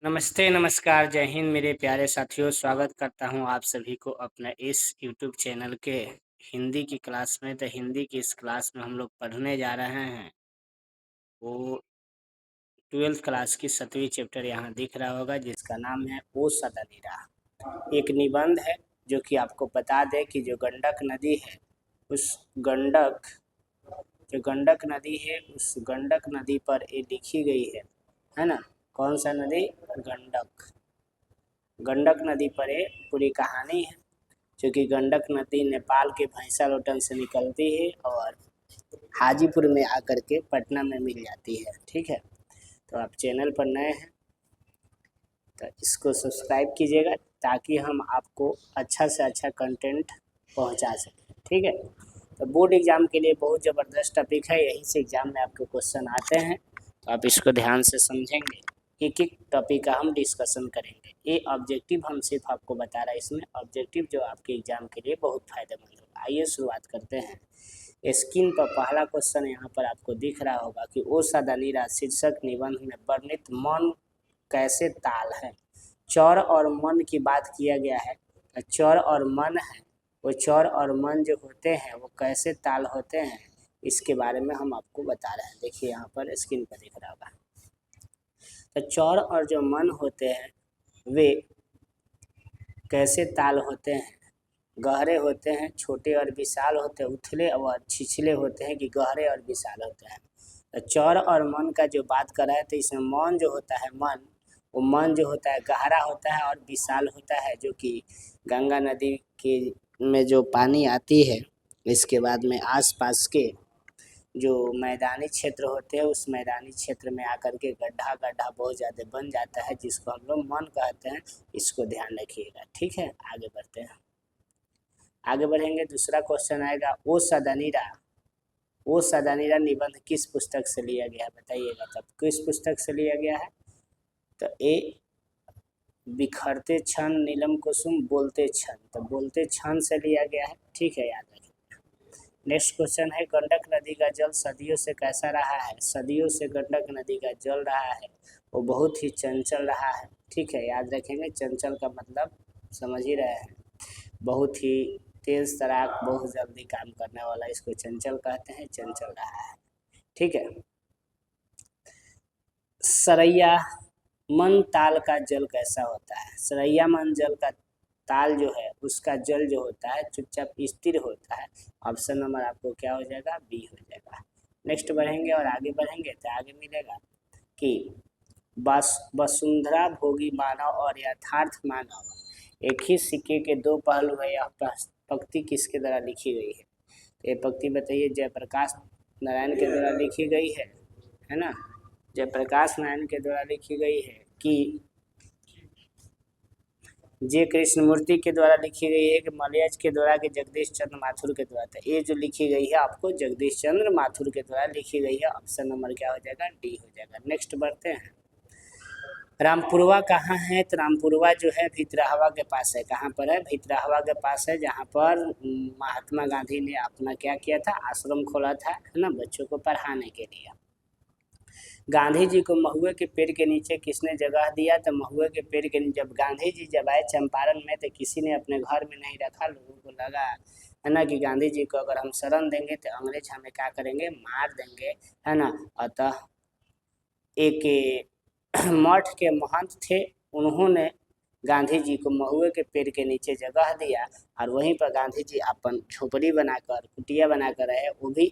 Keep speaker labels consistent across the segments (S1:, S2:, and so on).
S1: नमस्ते, नमस्कार, जय हिंद मेरे प्यारे साथियों। स्वागत करता हूँ आप सभी को अपने इस यूट्यूब चैनल के हिंदी की क्लास में। तो हिंदी की इस क्लास में हम लोग पढ़ने जा रहे हैं वो 12th क्लास की 7वीं चैप्टर यहाँ दिख रहा होगा, जिसका नाम है ओ सदनीरा। एक निबंध है जो कि आपको बता दे कि जो गंडक नदी है उस गंडक नदी है उस गंडक नदी पर ये लिखी गई है ना। कौन सा नदी? गंडक नदी पर ये पूरी कहानी है, क्योंकि गंडक नदी नेपाल के भैंसालोटन से निकलती है और हाजीपुर में आकर के पटना में मिल जाती है। ठीक है, तो आप चैनल पर नए हैं तो इसको सब्सक्राइब कीजिएगा ताकि हम आपको अच्छा से अच्छा कंटेंट पहुंचा सकें। ठीक है, तो बोर्ड एग्ज़ाम के लिए बहुत ज़बरदस्त टॉपिक है, यहीं से एग्ज़ाम में आपके क्वेश्चन आते हैं, तो आप इसको ध्यान से समझेंगे। एक एक टॉपिक का हम डिस्कशन करेंगे। ये ऑब्जेक्टिव हम सिर्फ आपको बता रहे हैं, इसमें ऑब्जेक्टिव जो आपके एग्ज़ाम के लिए बहुत फायदेमंद होगा। आइए शुरुआत करते हैं। स्क्रीन पर पहला क्वेश्चन यहाँ पर आपको दिख रहा होगा कि ओ सदनीरा शीर्षक निबंध में वर्णित मन कैसे ताल है। चौर और मन की बात किया गया है। चौर और मन है, वो चौर और मन जो होते हैं वो कैसे ताल होते हैं, इसके बारे में हम आपको बता रहे हैं। देखिए यहाँ पर स्क्रीन पर दिख रहा होगा। तो चौर और जो मन होते हैं वे कैसे ताल होते हैं? गहरे होते हैं, छोटे और विशाल होते हैं, उथले और छिछले होते हैं कि गहरे और विशाल होते हैं। तो चौर और मन का जो बात कर रहा है, तो इसमें मन जो होता है वो मन जो होता है गहरा होता है और विशाल होता है, जो कि गंगा नदी के में जो पानी आती है, इसके बाद में आसपास के जो मैदानी क्षेत्र होते हैं उस मैदानी क्षेत्र में आकर के गड्ढा गड्ढा बहुत ज़्यादा बन जाता है, जिसको हम लोग मन कहते हैं। इसको ध्यान रखिएगा। ठीक है, आगे बढ़ते हैं। आगे बढ़ेंगे, दूसरा क्वेश्चन आएगा ओ सदानीरा निबंध किस पुस्तक से लिया गया है, बताइएगा। तब किस पुस्तक से लिया गया है? तो ए बिखरते क्षण, नीलम कुसुम, बोलते क्षण। तो बोलते क्षण से लिया गया है। ठीक है, याद रखिए। नेक्स्ट क्वेश्चन है गंडक नदी का जल सदियों से कैसा रहा है। सदियों से गंडक नदी का जल रहा है वो बहुत ही चंचल रहा है। ठीक है, याद रखेंगे। चंचल का मतलब समझ ही रहे हैं, बहुत ही तेज तराक, बहुत जल्दी काम करने वाला, इसको चंचल कहते हैं। चंचल रहा है। ठीक है। सरैया मन ताल का जल कैसा होता है? सरैया मन जल का ताल जो है उसका जल जो होता है चुपचाप स्थिर होता है। ऑप्शन नंबर आपको क्या हो जाएगा? बी हो जाएगा। नेक्स्ट बढ़ेंगे और आगे बढ़ेंगे तो आगे मिलेगा कि वसुंधरा भोगी मानव और यथार्थ मानव एक ही सिक्के के दो पहलू है। यह पंक्ति किसके द्वारा लिखी गई है? ये पंक्ति बताइए। जयप्रकाश नारायण के द्वारा लिखी गई है ना। जयप्रकाश नारायण के द्वारा लिखी गई है कि जे कृष्णमूर्ति के द्वारा लिखी गई है कि मलयज के द्वारा कि जगदीश चंद्र माथुर के द्वारा। था ये जो लिखी गई है आपको जगदीश चंद्र माथुर के द्वारा लिखी गई है। ऑप्शन नंबर क्या हो जाएगा? डी हो जाएगा। नेक्स्ट बढ़ते हैं। रामपुरवा कहाँ है? तो रामपुरवा जो है भितरहवा के पास है। कहाँ पर है? भितरहवा के पास है, जहाँ पर महात्मा गांधी ने अपना क्या किया था? आश्रम खोला था, है ना, बच्चों को पढ़ाने के लिए। गांधी जी को महुए के पेड़ के नीचे किसने जगह दिया? तो महुए के पेड़ के नीचे जब गांधी जी जब आए चंपारण में, तो किसी ने अपने घर में नहीं रखा। लोगों को लगा, है ना, कि गांधी जी को अगर हम शरण देंगे तो अंग्रेज हमें क्या करेंगे? मार देंगे, है ना। अतः एक मठ के महंत थे, उन्होंने गांधी जी को महुए के पेड़ के नीचे जगह दिया और वहीं पर गांधी जी अपन झोपड़ी बनाकर, कुटिया बनाकर रहे। वो भी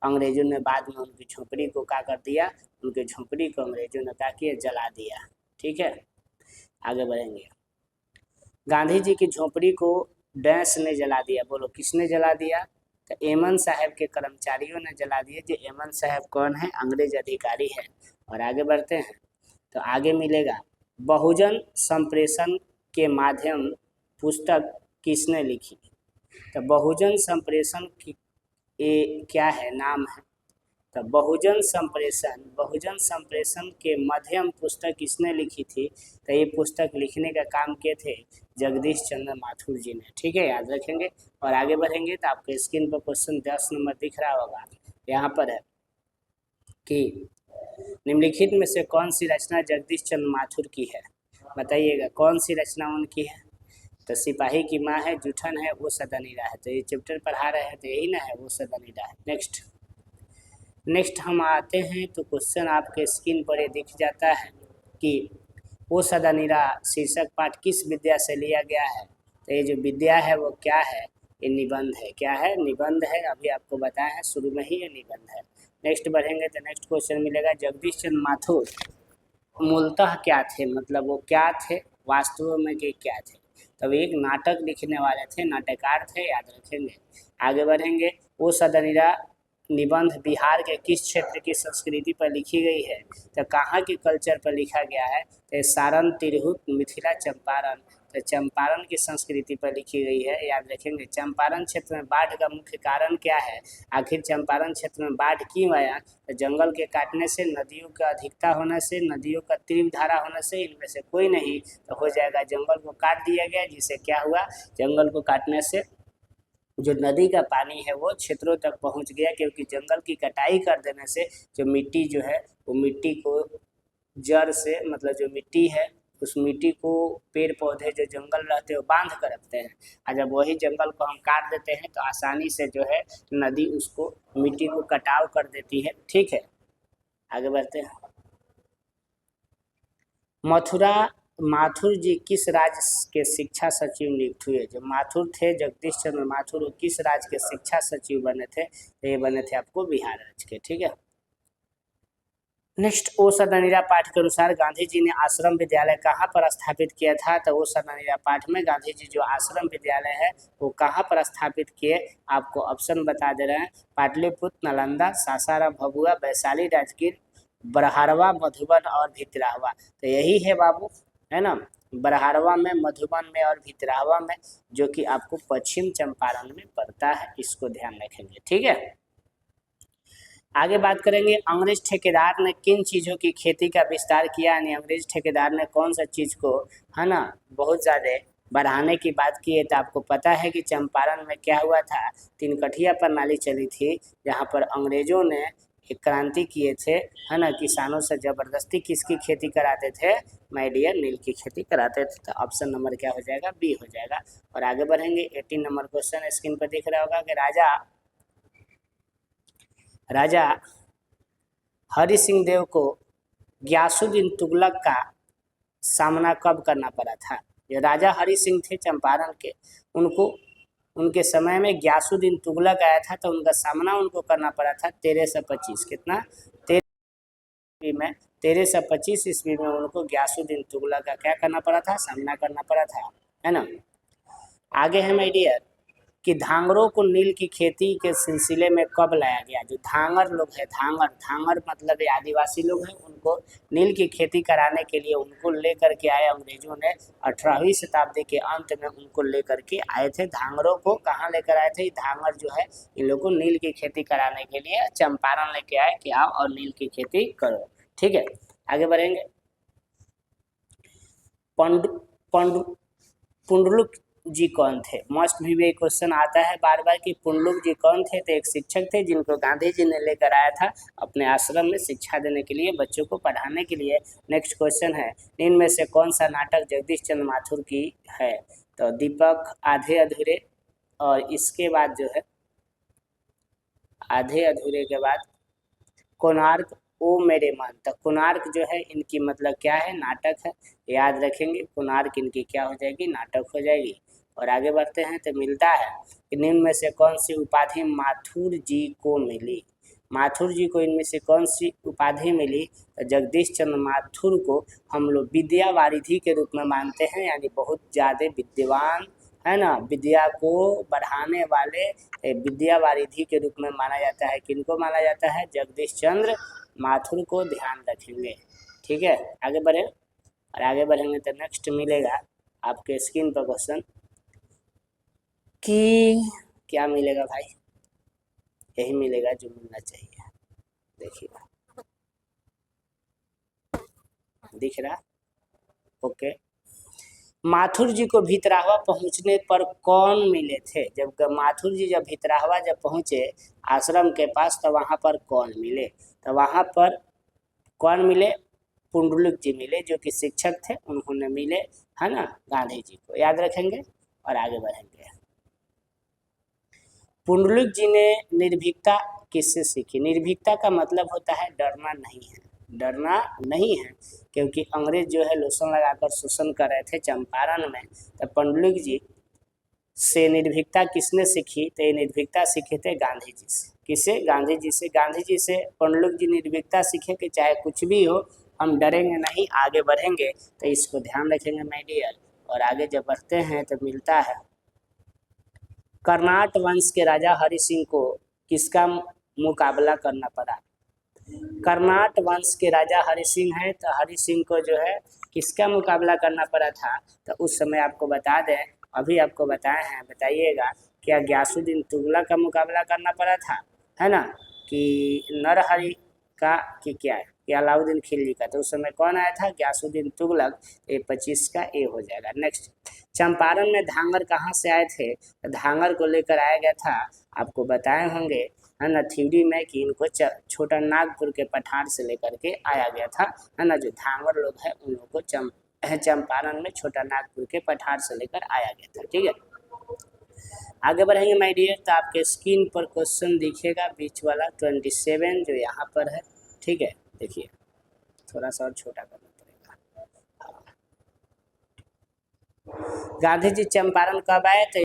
S1: अंग्रेजों ने बाद में उनकी झोपड़ी को क्या कर दिया? उनके झोपड़ी को अंग्रेजों ने क्या किया? जला दिया। ठीक है, आगे बढ़ेंगे। गांधी जी की झोपड़ी को डैश ने जला दिया। बोलो किसने जला दिया? तो एमन साहब के कर्मचारियों ने जला दिए। जो एमन साहब कौन है? अंग्रेज अधिकारी है। और आगे बढ़ते हैं तो आगे मिलेगा बहुजन संप्रेषण के माध्यम पुस्तक किसने लिखी? तो बहुजन संप्रेषण की ये क्या है? नाम है। तो बहुजन संप्रेषण के माध्यम पुस्तक किसने लिखी थी? तो ये पुस्तक लिखने का काम किए थे जगदीश चंद्र माथुर जी ने। ठीक है, याद रखेंगे। और आगे बढ़ेंगे तो आपके स्क्रीन पर क्वेश्चन 10 नंबर दिख रहा होगा। यहाँ पर है कि निम्नलिखित में से कौन सी रचना जगदीश चंद्र माथुर की है? बताइएगा कौन सी रचना उनकी है? तो सिपाही की माँ है, जूठन है, वो सदनीरा है। तो ये चैप्टर पढ़ा रहे हैं तो यही ना है, वो सदनीरा है। नेक्स्ट हम आते हैं तो क्वेश्चन आपके स्क्रीन पर ये दिख जाता है कि वो सदनीरा शीर्षक पाठ किस विद्या से लिया गया है? तो ये जो विद्या है वो क्या है? ये निबंध है। क्या है? निबंध है। अभी आपको बताया है शुरू में ही, ये निबंध है। नेक्स्ट बढ़ेंगे तो नेक्स्ट क्वेश्चन मिलेगा, जगदीश चंद्र माथुर मूलतः क्या थे? मतलब वो क्या थे वास्तव में के क्या थे? तब एक नाटक लिखने वाले थे, नाटककार थे, याद रखेंगे। आगे बढ़ेंगे, वो सदनीरा निबंध बिहार के किस क्षेत्र की संस्कृति पर लिखी गई है? तो कहाँ के कल्चर पर लिखा गया है? तो सारण, तिरहुत, मिथिला, चंपारण। तो चंपारण की संस्कृति पर लिखी गई है, याद रखेंगे। चंपारण क्षेत्र में बाढ़ का मुख्य कारण क्या है? आखिर चंपारण क्षेत्र में बाढ़ क्यों आया? तो जंगल के काटने से, नदियों का अधिकता होने से, नदियों का तीव्र धारा होने से, इनमें से कोई नहीं। तो हो जाएगा जंगल को काट दिया गया, जिससे क्या हुआ? जंगल को काटने से जो नदी का पानी है वो क्षेत्रों तक पहुंच गया, क्योंकि जंगल की कटाई कर देने से जो मिट्टी जो है वो मिट्टी को जड़ से, मतलब जो मिट्टी है उस मिट्टी को पेड़ पौधे जो जंगल रहते हैं वो बांध कर रखते हैं, और जब वही जंगल को हम काट देते हैं तो आसानी से जो है नदी उसको मिट्टी को कटाव कर देती है। ठीक है, आगे बढ़ते हैं। माथुर जी किस राज्य के शिक्षा सचिव नियुक्त हुए? जो माथुर थे, जगदीश चंद्र माथुर, किस राज्य के शिक्षा सचिव बने थे? तो ये बने थे आपको बिहार राज्य के। ठीक है, नेक्स्ट, ओ सदनीरा पाठ के अनुसार गांधी जी ने आश्रम विद्यालय कहाँ पर स्थापित किया था? तो ओ सदनीरा पाठ में गांधी जी जो आश्रम विद्यालय है वो कहाँ पर स्थापित किए? आपको ऑप्शन बता दे रहे हैं, पाटलिपुत्र, नालंदा, सासाराम, भभुआ, वैशाली, राजगीर, बरहारवा, मधुबन और भितरावा। तो यही है बाबू, है ना, बरहारवा में, मधुबन में और भितरावा में, जो कि आपको पश्चिम चंपारण में पड़ता है। इसको ध्यान रखेंगे। ठीक है, आगे बात करेंगे, अंग्रेज ठेकेदार ने किन चीज़ों की खेती का विस्तार किया? यानी अंग्रेज ठेकेदार ने कौन सा चीज़ को, है ना, बहुत ज़्यादा बढ़ाने की बात की है? तो आपको पता है कि चंपारण में क्या हुआ था, तीन कठिया प्रणाली चली थी, जहाँ पर अंग्रेजों ने एक क्रांति किए थे, है ना, किसानों से जबरदस्ती किसकी खेती कराते थे? माय डियर, नील की खेती कराते थे। तो ऑप्शन नंबर क्या हो जाएगा? बी हो जाएगा। और आगे बढ़ेंगे, 18 नंबर क्वेश्चन स्क्रीन पर दिख रहा होगा कि राजा हरि सिंह देव को ग्यासुद्दीन तुगलक का सामना कब करना पड़ा था? ये राजा हरि सिंह थे चंपारण के, उनको उनके समय में ग्यासुद्दीन तुगलक आया था, तो उनका सामना उनको करना पड़ा था 1325। कितना? 1325 ईस्वी में उनको ग्यासुद्दीन तुगलक का क्या करना पड़ा था? सामना करना पड़ा था, है ना। आगे है माय डियर कि धांगरों को नील की खेती के सिलसिले में कब लाया गया? जो धांगर लोग हैं, धांगर मतलब ये आदिवासी लोग हैं, उनको नील की खेती कराने के लिए उनको लेकर के आए अंग्रेजों ने। 18वीं शताब्दी के अंत में उनको लेकर के आए थे। धांगरों को कहाँ लेकर आए थे? धांगर जो है इन लोगों को नील की खेती कराने के लिए चंपारण लेके आए कि आओ और नील की खेती करो। ठीक है, आगे बढ़ेंगे। पुंडलुक जी कौन थे? मस्ट भी क्वेश्चन आता है बार बार कि पुंडलुक जी कौन थे? तो एक शिक्षक थे जिनको गांधी जी ने लेकर आया था अपने आश्रम में शिक्षा देने के लिए, बच्चों को पढ़ाने के लिए। नेक्स्ट क्वेश्चन है, इनमें से कौन सा नाटक जगदीश चंद्र माथुर की है? तो दीपक, आधे अधूरे, और इसके बाद जो है आधे अधूरे के बाद कोणार्क, ओ मेरे मन। तो कोणार्क जो है इनकी मतलब क्या है? नाटक है, याद रखेंगे। कोणार्क इनकी क्या हो जाएगी? नाटक हो जाएगी। और आगे बढ़ते हैं तो मिलता है कि निम्न में से कौन सी उपाधि माथुर जी को मिली? माथुर जी को इनमें से कौन सी उपाधि मिली? तो जगदीश चंद्र माथुर को हम लोग विद्या वारिधि के रूप में मानते हैं, यानी बहुत ज़्यादा विद्वान, है ना, विद्या को बढ़ाने वाले विद्या वारिधि के रूप में माना जाता है। किनको माना जाता है? जगदीश चंद्र माथुर को, ध्यान रखेंगे। ठीक है, आगे बढ़े, और आगे बढ़ेंगे तो नेक्स्ट मिलेगा आपके स्क्रीन पर क्वेश्चन कि क्या मिलेगा भाई? यही मिलेगा जो मिलना चाहिए। देखिएगा, दिख रहा? ओके। माथुर जी को भितरावा पहुंचने पर कौन मिले थे? जब माथुर जी जब भितरावा जब पहुंचे आश्रम के पास, तो वहां पर कौन मिले? तो वहां पर कौन मिले? पुंडलिक जी मिले, जो कि शिक्षक थे, उन्होंने मिले, है ना, गांधी जी को। याद रखेंगे और आगे बढ़ेंगे। पुंडलिक जी ने निर्भीकता किससे सीखी? निर्भीकता का मतलब होता है डरना नहीं है, डरना नहीं है, क्योंकि अंग्रेज जो है लोशन लगाकर शोषण कर रहे थे चंपारण में। तो पुंडलिक जी से निर्भीकता किसने सीखी? तो ये निर्भीकता सीखे थे गांधी जी से। किसे? गांधी जी से। गांधी जी से पुंडलिक जी निर्भीकता सीखे कि चाहे कुछ भी हो हम डरेंगे नहीं, आगे बढ़ेंगे। तो इसको ध्यान रखेंगे माय डियर। और आगे जब बढ़ते हैं तो मिलता है, कर्नाट वंश के राजा हरि सिंह को किसका मुकाबला करना पड़ा? कर्नाट वंश के राजा हरि सिंह है, तो हरि सिंह को जो है किसका मुकाबला करना पड़ा था? तो उस समय आपको बता दें, अभी आपको बताए हैं, बताइएगा, क्या गयासुद्दीन तुगलक का मुकाबला करना पड़ा था, है ना, कि नरहरि का, कि क्या है, कि अलाउद्दीन खिलजी का? तो उस समय कौन आया था? गयासुद्दीन तुगलक। ये 25 का ए हो जाएगा। नेक्स्ट, चंपारण में धांगर कहाँ से आए थे? तो धांगर को लेकर आया गया था, आपको बताए होंगे, है ना, थ्योरी में, कि इनको छोटा नागपुर के पठार से लेकर के आया गया था, है ना। जो धांगर लोग हैं उन लोगों को चंपारण में छोटा नागपुर के पठार से लेकर आया गया था। ठीक है, आगे बढ़ेंगे माय डियर। तो आपके स्क्रीन पर क्वेश्चन दिखेगा बीच वाला 27 जो यहाँ पर है। ठीक है, देखिए थोड़ा सा और छोटा करना पड़ेगा। गांधी जी चंपारण कब आए थे?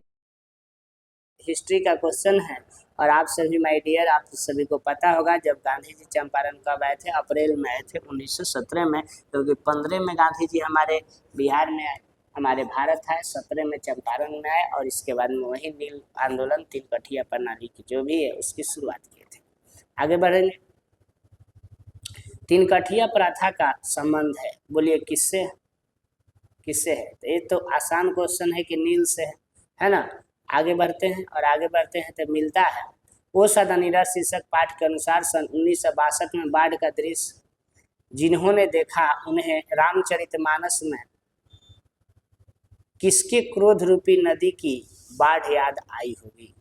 S1: हिस्ट्री का क्वेश्चन है। और आप सभी माय डियर, आप सभी को पता होगा जब गांधी जी चंपारण कब आए थे? अप्रैल में आए थे 1917 में, क्योंकि 15 में गांधी जी हमारे बिहार में आए, हमारे भारत आए, 17 में चंपारण में आए, और इसके बाद में वही नील आंदोलन, तीन कठिया प्रणाली की जो भी है उसकी शुरुआत किए थे। आगे बढ़ेंगे। तीन कठिया प्रथा का संबंध है, बोलिए किससे, किससे है? तो ये तो आसान क्वेश्चन है कि नील से है ना। आगे बढ़ते हैं, और आगे बढ़ते हैं तो मिलता है, वो सदनीरा शीर्षक पाठ के अनुसार सन 1962 में बाढ़ का दृश्य जिन्होंने देखा उन्हें रामचरितमानस में किसके क्रोध रूपी नदी की बाढ़ याद आई होगी?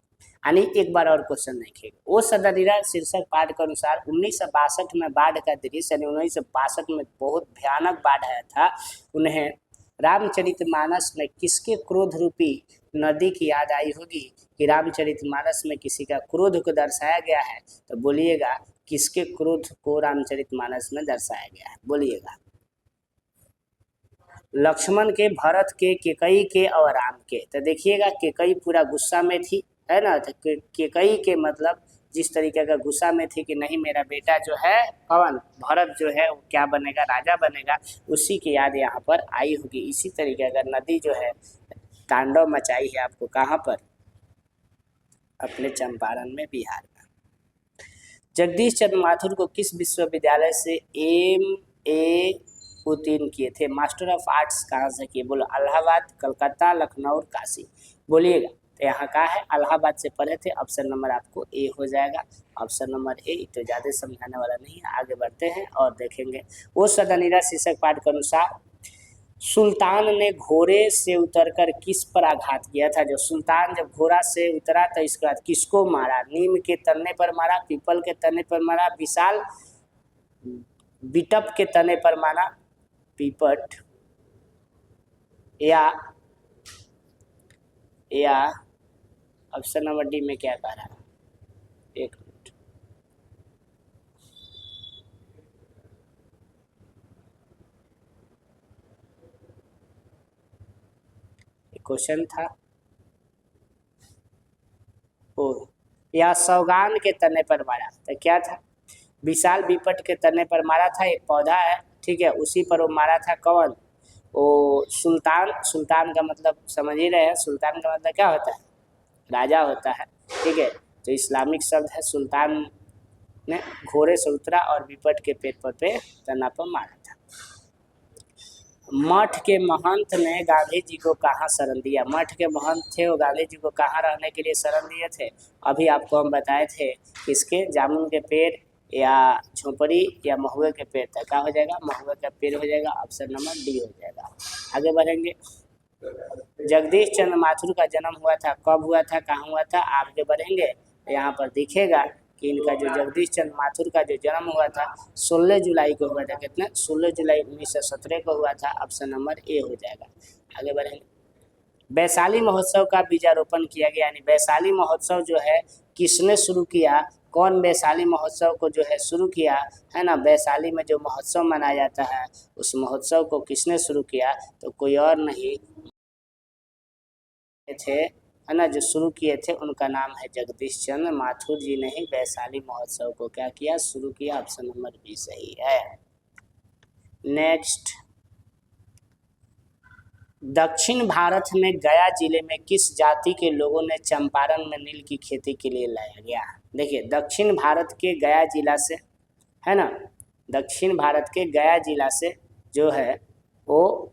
S1: यानी एक बार और क्वेश्चन देखिएगा, वो सदनीरा शीर्षक पाठ के अनुसार 1962 में बाढ़ का दृश्य, यानी 1962 में बहुत भयानक बाढ़ आया था, उन्हें रामचरितमानस में किसके क्रोध रूपी नदी की याद आई होगी? कि रामचरितमानस में किसी का क्रोध को दर्शाया गया है, तो बोलिएगा किसके क्रोध को रामचरितमानस में दर्शाया गया है? बोलिएगा। लक्ष्मण के, भरत के, केकई के और राम के। तो देखिएगा केकई पूरा गुस्सा में थी, है ना। तो केकई के मतलब जिस तरीके का गुस्सा में थी कि नहीं मेरा बेटा जो है कौन, भरत जो है वो क्या बनेगा, राजा बनेगा, उसी की याद यहाँ पर आई होगी। इसी तरीके का नदी जो है तांडव मचाई है आपको कहाँ पर? अपने चंपारण में, बिहार में। जगदीश चंद्र माथुर को किस विश्वविद्यालय से MA उत्तीर्ण किए थे? मास्टर ऑफ आर्ट्स कहाँ से किए? बोलो इलाहाबाद, कलकत्ता, लखनऊ, काशी। बोलिएगा। तो यहाँ का है इलाहाबाद से पढ़े थे। ऑप्शन नंबर आपको ए हो जाएगा, ऑप्शन नंबर ए। तो ज़्यादा समझाने वाला नहीं है, आगे बढ़ते हैं और देखेंगे। वो सदनीरा शीर्षक पाठ के अनुसार सुल्तान ने घोड़े से उतरकर किस पर आघात किया था? जो सुल्तान जब घोड़ा से उतरा तो इसके बाद किसको मारा? नीम के तने पर मारा, पीपल के तने पर मारा, विशाल बिटप के तने पर मारा, पीपट, या ऑप्शन नंबर डी में क्या कह रहा है? एक मिनट, क्वेश्चन था ओ, या सौगान के तने पर मारा। तो क्या था? विशाल विपट के तने पर मारा था, एक पौधा है, ठीक है, उसी पर वो मारा था। कौन? वो सुल्तान। सुल्तान का मतलब समझ ही रहे हैं, सुल्तान का मतलब क्या होता है? राजा होता है, ठीक है। तो इस्लामिक शब्द है। सुल्तान ने घोड़े से उतरा और विपट के पेट पे तना पर मारा था। मठ के महंत ने गांधी जी को कहाँ शरण दिया? मठ के महंत थे, वो गांधी जी को कहाँ रहने के लिए शरण दिए थे? अभी आपको हम बताए थे, किसके? जामुन के पेड़ या झोपड़ी या महुए के पेड़ तक। क्या हो जाएगा? महुए का पेड़ हो जाएगा, ऑप्शन नंबर डी हो जाएगा। आगे बढ़ेंगे। जगदीश चंद्र माथुर का जन्म हुआ था, कब हुआ था, कहाँ हुआ था? आगे बढ़ेंगे यहाँ पर दिखेगा कि इनका जो जगदीश चंद्र माथुर का जो जन्म हुआ था 16 जुलाई को हुआ था। कितना? 16 जुलाई 1917 को हुआ था। ऑप्शन नंबर ए हो जाएगा। आगे बढ़ेंगे। वैशाली महोत्सव का बीजारोपण किया गया, यानी वैशाली महोत्सव जो है किसने शुरू किया? कौन वैशाली महोत्सव को जो है शुरू किया, है ना? वैशाली में जो महोत्सव मनाया जाता है उस महोत्सव को किसने शुरू किया? तो कोई और नहीं थे, है ना, जो शुरू किए थे उनका नाम है जगदीश चंद्र माथुर जी ने ही वैशाली महोत्सव को क्या किया? शुरू किया। ऑप्शन नंबर बी सही है। नेक्स्ट, दक्षिण भारत में गया जिले में किस जाति के लोगों ने चंपारण में नील की खेती के लिए लाया गया? देखिए, दक्षिण भारत के गया जिला से, है ना, दक्षिण भारत के गया जिला से जो है वो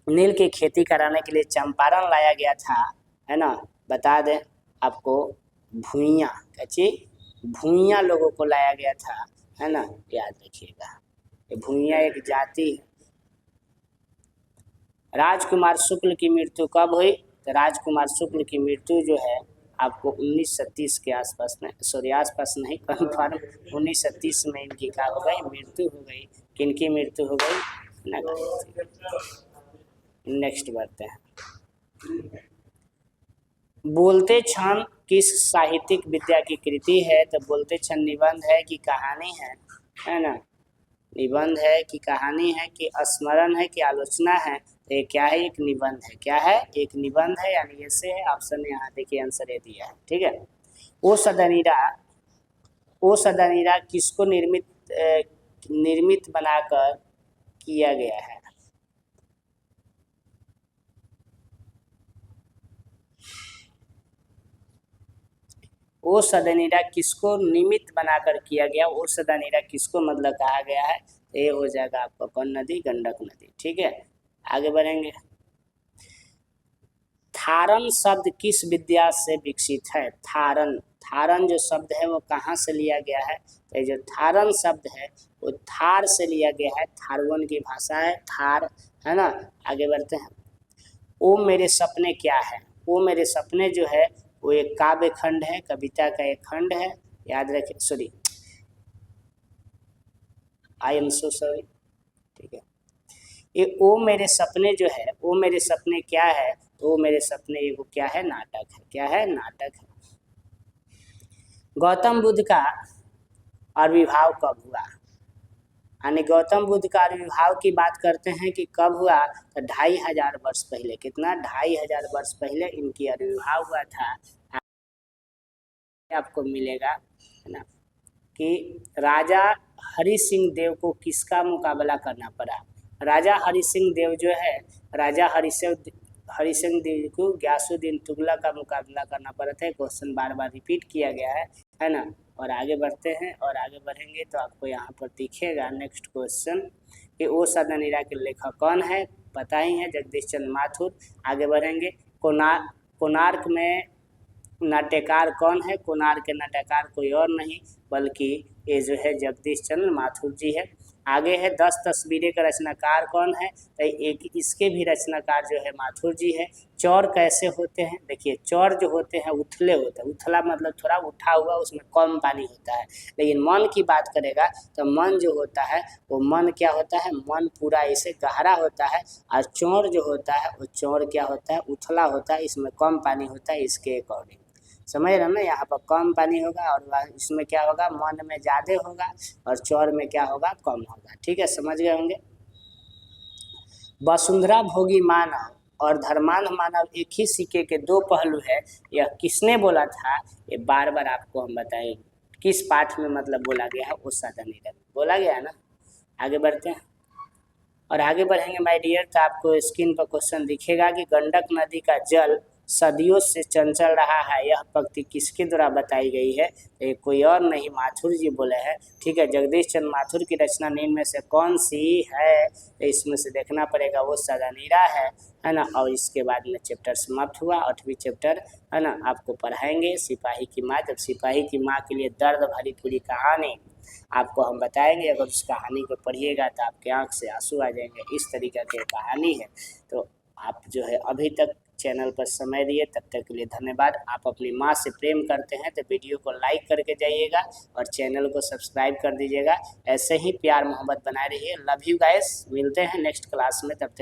S1: नील की खेती कराने के लिए चंपारण लाया गया था, है ना। बता दें आपको, भूइयाँ, कच्ची भूइयाँ लोगों को लाया गया था, है ना, याद रखिएगा। ये भूइयाँ एक जाति है। राजकुमार शुक्ल की मृत्यु कब हुई? तो राजकुमार शुक्ल की मृत्यु जो है आपको 1930 के आसपास में, सॉरी आसपास नहीं, कन्फर्म 1930 में इनकी क्या हो गई? मृत्यु हो गई। किनकी मृत्यु हो गई? नेक्स्ट बढ़ते हैं। बोलते क्षण किस साहित्यिक विद्या की कृति है? तो बोलते क्षण निबंध है कि कहानी है ना? निबंध है कि कहानी है कि स्मरण है कि आलोचना है? तो ये क्या है? एक निबंध है। क्या है? एक निबंध है, यानी ऐसे है। ऑप्शन यहाँ देखिए, आंसर ये दिया है। ठीक है। ओ सदनीरा किसको निर्मित बनाकर किया गया है? ओ सदनीरा किसको निमित्त बनाकर किया गया? ओ सदनीरा किसको मतलब कहा गया है? ये हो जाएगा आपका कौन नदी? गंडक नदी। ठीक है, आगे बढ़ेंगे। थारन शब्द किस विद्या से विकसित है? थारन जो शब्द है वो कहाँ से लिया गया है? तो ये जो थारन शब्द है वो थार से लिया गया है। थारवन की भाषा है थार, है ना। आगे बढ़ते हैं। ओ मेरे सपने क्या है? ओ मेरे सपने जो है वो एक काव्य खंड है, कविता का एक खंड है। याद रखें, sorry, I am so sorry. ठीक है, ये ओ मेरे सपने जो है, ओ मेरे सपने क्या है? तो ओ मेरे सपने ये वो क्या है? नाटक है। क्या है? नाटक है। गौतम बुद्ध का आविर्भाव कब हुआ? यानी गौतम बुद्ध का आविर्भाव की बात करते हैं कि कब हुआ? तो 2500 वर्ष पहले। कितना? 2500 वर्ष पहले इनकी आविर्भाव हुआ था। आपको मिलेगा, है ना, कि राजा हरि सिंह देव को किसका मुकाबला करना पड़ा? राजा हरि सिंह देव जो है, राजा हरि सिंह देव को ग्यासुद्दीन तुगलक का मुकाबला करना पड़ा था। क्वेश्चन बार बार रिपीट किया गया है ना। और आगे बढ़ते हैं, और आगे बढ़ेंगे तो आपको यहाँ पर दिखेगा नेक्स्ट क्वेश्चन कि ओ सदनीरा के लेखक कौन है? पता ही है, जगदीश चंद्र माथुर। आगे बढ़ेंगे। कोणार्क में नाट्यकार कौन है? कोणार्क के नाट्यकार कोई और नहीं बल्कि ये जो है जगदीश चंद्र माथुर जी है। आगे है 10 तस्वीरें का रचनाकार कौन है? तो एक इसके भी रचनाकार जो है माथुर जी है। चौर कैसे होते हैं? देखिए, चौर जो होते हैं उथले होते हैं। उथला मतलब थोड़ा उठा हुआ, उसमें कम पानी होता है। लेकिन मन की बात करेगा तो मन जो होता है वो मन क्या होता है? मन पूरा ऐसे गहरा होता है। और चौर जो होता है वो चौर क्या होता है? उथला होता है, इसमें कम पानी होता है। इसके अकॉर्डिंग समझ रहे ना, यहाँ पर कम पानी होगा और इसमें क्या होगा? मन में ज़्यादा होगा और चौर में क्या होगा? कम होगा। ठीक है, समझ गए होंगे। वसुंधरा भोगी मानव और धर्मांध मानव एक ही सिक्के के दो पहलू है, यह किसने बोला था? ये बार बार आपको हम बताएं किस पाठ में मतलब बोला गया है? उस सदनीरा बोला गया है ना। आगे बढ़ते हैं, और आगे बढ़ेंगे माय डियर तो आपको स्क्रीन पर क्वेश्चन दिखेगा कि गंडक नदी का जल सदियों से चंचल रहा है, यह पंक्ति किसके द्वारा बताई गई है? ये कोई और नहीं, माथुर जी बोले हैं। ठीक है, जगदीश चंद्र माथुर की रचना निम्न में से कौन सी है? तो इसमें से देखना पड़ेगा वो सदनीरा है ना। और इसके बाद में चैप्टर समाप्त हुआ, 8वीं चैप्टर, है ना, आपको पढ़ाएंगे सिपाही की माँ। जब सिपाही की माँ के लिए दर्द भरी पूरी कहानी आपको हम बताएंगे। अगर उस कहानी को पढ़िएगा तो आपके आँख से आंसू आ जाएंगे। इस तरीके की कहानी है। तो आप जो है अभी तक चैनल पर समय दिए, तब तक के लिए धन्यवाद। आप अपनी माँ से प्रेम करते हैं तो वीडियो को लाइक करके जाइएगा और चैनल को सब्सक्राइब कर दीजिएगा। ऐसे ही प्यार मोहब्बत बनाए रहिए। लव यू गाइस, मिलते हैं नेक्स्ट क्लास में, तब तक